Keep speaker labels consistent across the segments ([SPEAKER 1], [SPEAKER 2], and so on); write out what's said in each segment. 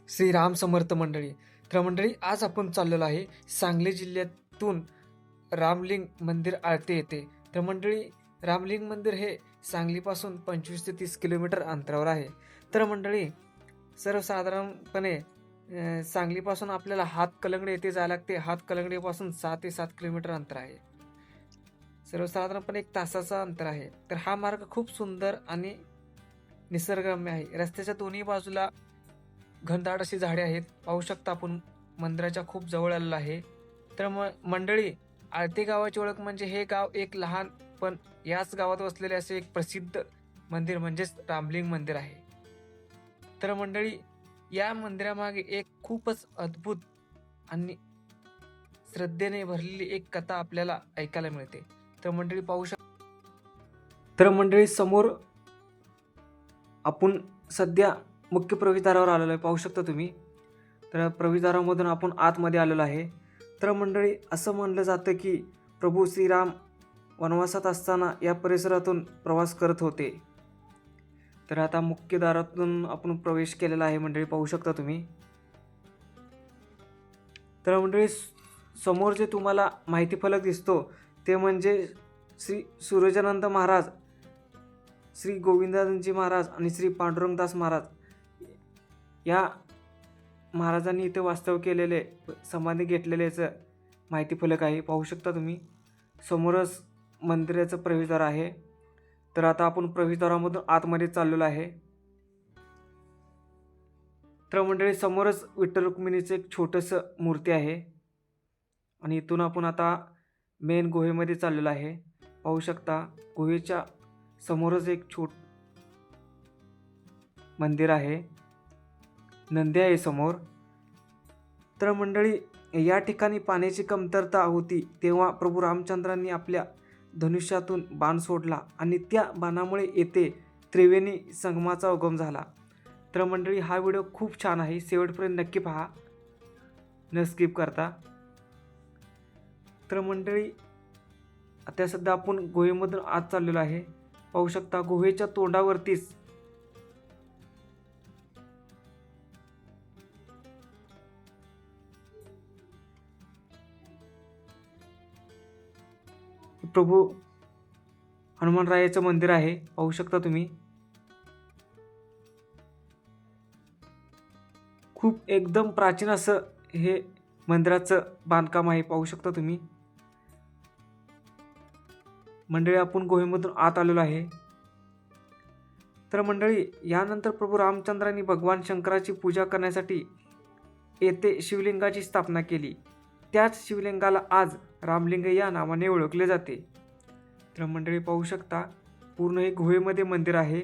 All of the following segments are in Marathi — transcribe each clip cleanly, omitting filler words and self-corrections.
[SPEAKER 1] श्रीराम समर्थ मंडळी. तर मंडळी, आज आपण चाललेलो आहे सांगली जिल्ह्यातून रामलिंग मंदिर आळते येथे. तर मंडळी, रामलिंग मंदिर हे सांगलीपासून 25 ते 30 किलोमीटर अंतरावर आहे. तर मंडळी, सर्वसाधारणपणे सांगलीपासून आपल्याला हातकलंगडे येथे जायला लागते. हातकलंगडेपासून 6 ते 7 किलोमीटर अंतर आहे. सर्वसाधारणपणे 1 तासाचं अंतर आहे. तर हा मार्ग खूप सुंदर आणि निसर्गरम्य आहे. रस्त्याच्या दोन्ही बाजूला घनदाट अशी झाडे आहेत. पाहू शकता आपण, मंदिराच्या खूप जवळ आलेलं आहे. तर मंडळी, आळते गावाची ओळख म्हणजे हे गाव एक लहान पण याच गावात वसलेले असे एक प्रसिद्ध मंदिर म्हणजेच रामलिंग मंदिर आहे. तर मंडळी, या मंदिरामागे एक खूपच अद्भुत आणि श्रद्धेने भरलेली एक कथा आपल्याला ऐकायला मिळते. तर मंडळी पाहू तर मंडळी, समोर आपण सध्या मुख्य प्रवेशद्वारावर आलेलो आहे. पाहू शकता तुम्ही. तर प्रवेशद्वारामधून आपण आतमध्ये आलेलो आहे. तर मंडळी, असं म्हणलं जातं की प्रभू श्रीराम वनवासात असताना या परिसरातून प्रवास करत होते. तर आता मुख्य दारातून आपण प्रवेश केलेला आहे. मंडळी पाहू शकता तुम्ही. तर मंडळी, समोर जे तुम्हाला माहिती फलक दिसतो ते म्हणजे श्री सूरजानंद महाराज, श्री गोविंदाजी महाराज आणि श्री पांडुरंगदास महाराज या महाराजांनी इथे वास्तव केलेले, समाधी घेतलेल्याचं माहिती फलक आहे. पाहू शकता तुम्ही. समोरच मंदिराचं प्रवेशद्वार आहे. तर आता आपण प्रवेशद्वारामधून आतमध्ये चाललेलो आहे. तर मंडळी, समोरच विठ्ठल रुक्मिणीचं एक छोटंसं मूर्ती आहे आणि इथून आपण आता मेन गुहेमध्ये चाललेलो आहे. पाहू शकता, गुहेच्या समोरच एक मंदिर आहे. नंदी आहे समोर. तर मंडळी, या ठिकाणी पाण्याची कमतरता होती तेव्हा प्रभू रामचंद्रांनी आपल्या धनुष्यातून बाण सोडला आणि त्या बाणामुळे येथे त्रिवेणी संगमाचा उगम झाला. तर मंडळी, हा व्हिडिओ खूप छान आहे. शेवटपर्यंत नक्की पहा, न स्किप करता. तर मंडळी, आता सध्या आपण गुहेमधून आत चाललेलो आहे. पाहू शकता, गुहेच्या तोंडावरतीच प्रभू हनुमानरायाचं मंदिर आहे. पाहू शकता तुम्ही. खूप एकदम प्राचीन असं हे मंदिराचं बांधकाम आहे. पाहू शकता तुम्ही. मंडळी, आपण गुहेमधून आत आलेलो आहे. तर मंडळी, यानंतर प्रभू रामचंद्रांनी भगवान शंकराची पूजा करण्यासाठी येथे शिवलिंगाची स्थापना केली. त्याच शिवलिंगाला आज रामलिंग या नावाने ओळखले जाते. तर मंडळी पाहू शकता, पूर्ण हे गुहेमध्ये मंदिर आहे.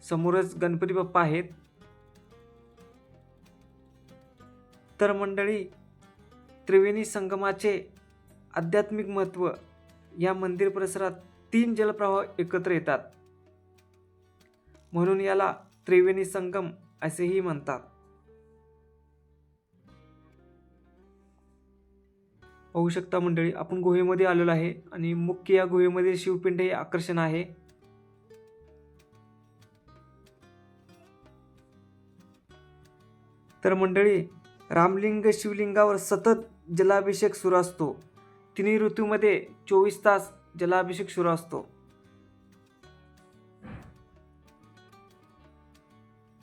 [SPEAKER 1] समोरच गणपती बाप्पा आहेत. तर मंडळी, त्रिवेणी संगमाचे आध्यात्मिक महत्त्व, या मंदिर परिसरात 3 जलप्रवाह एकत्र येतात म्हणून याला त्रिवेणी संगम असेही म्हणतात. पाहू शकता मंडळी, आपण गुहेमध्ये आलेलो आहे आणि मुख्य या गुहेमध्ये शिवपिंड हे आकर्षण आहे. तर मंडळी, रामलिंग शिवलिंगावर सतत जलाभिषेक सुरू असतो. तिन्ही ऋतूमध्ये 24 तास जलाभिषेक सुरू असतो.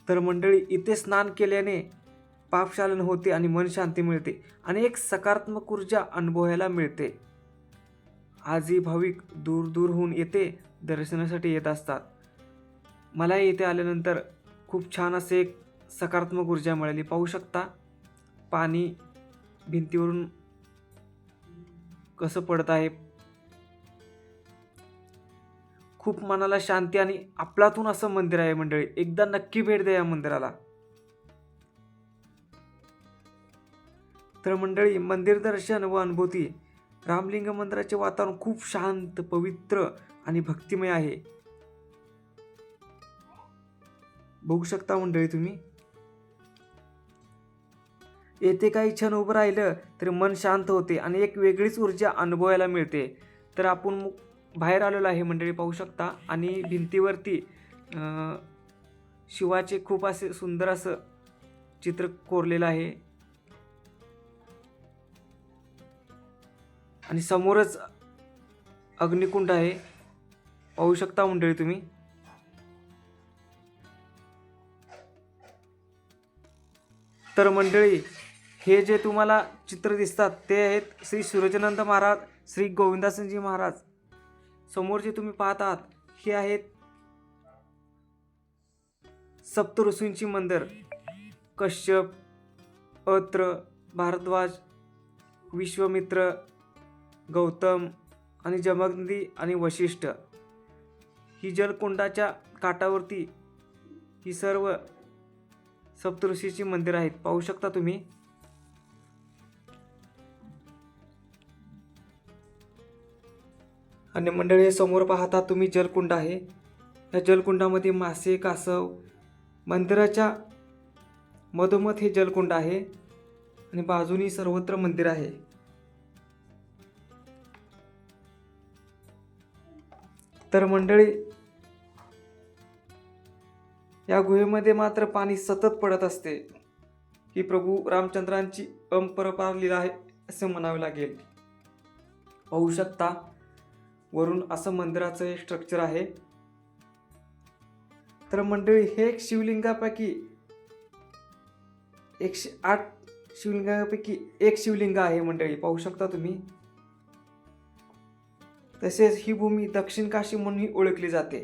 [SPEAKER 1] तर मंडळी, इथे स्नान केल्याने पापशालन होते आणि मन शांती मिळते आणि एक सकारात्मक ऊर्जा अनुभवायला मिळते. आजही भाविक दूर दूरहून येथे दर्शनासाठी येत असतात. मला इथे आल्यानंतर खूप छान असे एक सकारात्मक ऊर्जा मिळाली. पाहू शकता, पाणी भिंतीवरून कसं पडत आहे. खूप मनाला शांती आणि आपलातून असं मंदिर आहे. मंडळी, एकदा नक्की भेट द्या या मंदिराला. तर मंडळी, मंदिर दर्शन व अनुभूती. रामलिंग मंदिराचे वातावरण खूप शांत, पवित्र आणि भक्तिमय आहे. बघू शकता मंडळी तुम्ही. येथे काही क्षण उभं राहिलं तरी मन शांत होते आणि एक वेगळीच ऊर्जा अनुभवायला मिळते. तर आपण बाहेर आलेलो आहे मंडळी, पाहू शकता. आणि भिंतीवरती शिवाचे खूप असे सुंदर असं चित्र कोरलेलं आहे आणि समोरच अग्निकुंड आहे, पाहू शकता मंडळी तुम्ही. तर मंडळी, हे जे तुम्हाला चित्र दिसतात ते आहेत श्री सूरजानंद महाराज, श्री गोविंदासनजी महाराज. समोर जे तुम्ही पाहत आहात हे आहेत सप्त ऋषींची मंदिर. कश्यप, अत्र, भारद्वाज, विश्वामित्र, गौतम आणि जमदग्नी आणि वशिष्ठ. ही जलकुंडाच्या काठावरती ही सर्व सप्तऋषीची मंदिर आहेत, पाहू शकता तुम्ही. आणि मंडळी, समोर पाहता तुम्ही जलकुंड आहे. या जलकुंडामध्ये मासे, कासव, मंदिराच्या मधोमध हे जलकुंड आहे आणि बाजूनी सर्वत्र मंदिर आहे. तर मंडळी, या गुहेमध्ये मात्र पाणी सतत पडत असते. ही प्रभू रामचंद्रांची अपरंपार लीला आहे असे म्हणावे लागेल. पाहू शकता वरून असं मंदिराचं एक स्ट्रक्चर आहे. तर मंडळी, हे एक शिवलिंगापैकी 108 शिवलिंगापैकी एक शिवलिंग आहे मंडळी, पाहू शकता तुम्ही. तसेच ही भूमी दक्षिण काशी म्हणूनही ओळखली जाते.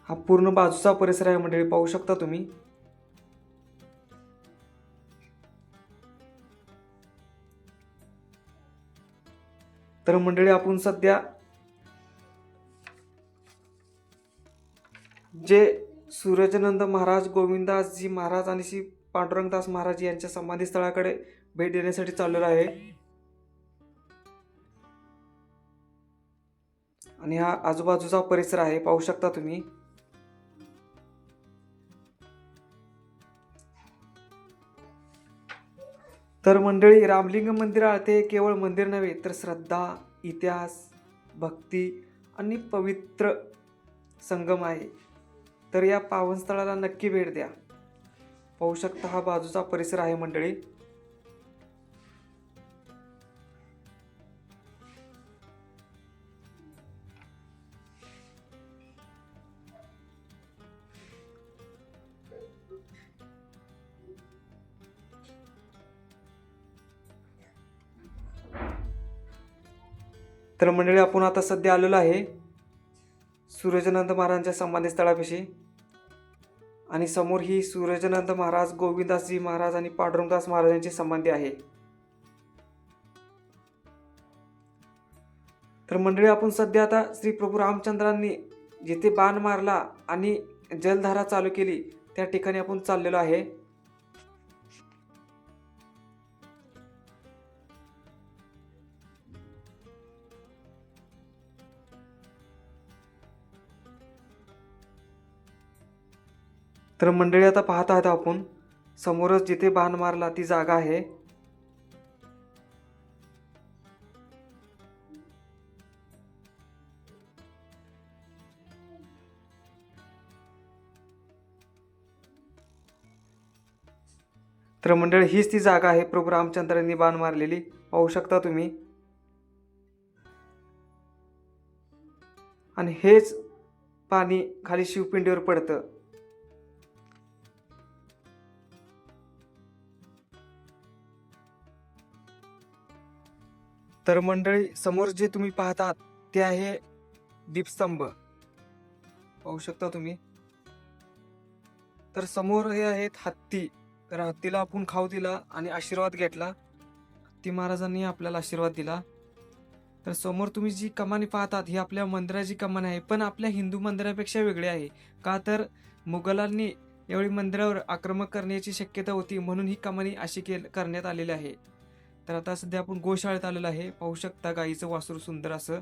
[SPEAKER 1] हा पूर्ण बाजूचा परिसर आहे मंडळी, पाहू शकता तुम्ही. तर मंडळी, आपण सध्या जे सूरजानंद महाराज, गोविंदासजी महाराज आणि श्री पांडुरंगदास महाराज यांच्या समाधी स्थळाकडे भेट देण्यासाठी चाललेलो आहे. आणि हा आजूबाजूचा परिसर आहे, पाहू शकता तुम्ही. तर मंडळी, रामलिंग मंदिर आळते केवळ मंदिर नव्हे तर श्रद्धा, इतिहास, भक्ती आणि पवित्र संगम आहे. तर या पावनस्थळाला नक्की भेट द्या. पाहू शकता हा बाजूचा परिसर आहे मंडळी. तर मंडळी, आपण आता सध्या आलेलो आहे सूरजानंद महाराजांच्या समाधी स्थळापाशी. आणि समोर ही सूरजानंद महाराज, गोविंदासजी महाराज आणि पांडुरंगदास महाराजांची समाधी आहे. तर मंडळी, आपण सध्या आता श्री प्रभू रामचंद्रांनी जिथे बाण मारला आणि जलधारा चालू केली त्या ठिकाणी आपण चाललेलो आहे. तर मंडळी, आता पाहत आहात आपण समोरच जिथे बाण मारला ती जागा आहे. तर मंडळी, हीच ती जागा आहे प्रभू रामचंद्रांनी बाण मारलेली, पाहू शकता तुम्ही. आणि हेच पाणी खाली शिवपिंडीवर पडतं. तर मंडळी, समोर जे तुम्ही पाहतात ते आहे दीपस्तंभ, पाहू शकता तुम्ही. तर समोर हे आहेत हत्ती. तर हत्तीला आपण खाऊ दिला आणि आशीर्वाद घेतला. हत्ती महाराजांनी आपल्याला आशीर्वाद दिला. तर समोर तुम्ही जी कमानी पाहतात ही आपल्या मंदिराची कमान आहे, पण आपल्या हिंदू मंदिरापेक्षा वेगळी आहे. का तर मुघलांनी यावेळी मंदिरावर आक्रमण करण्याची शक्यता होती, म्हणून ही कमानी अशी करण्यात आलेली आहे. तर आता सध्या आपण गोशाळेत आलेलो आहे, पाहू शकता गाईचं वासरू सुंदर असं.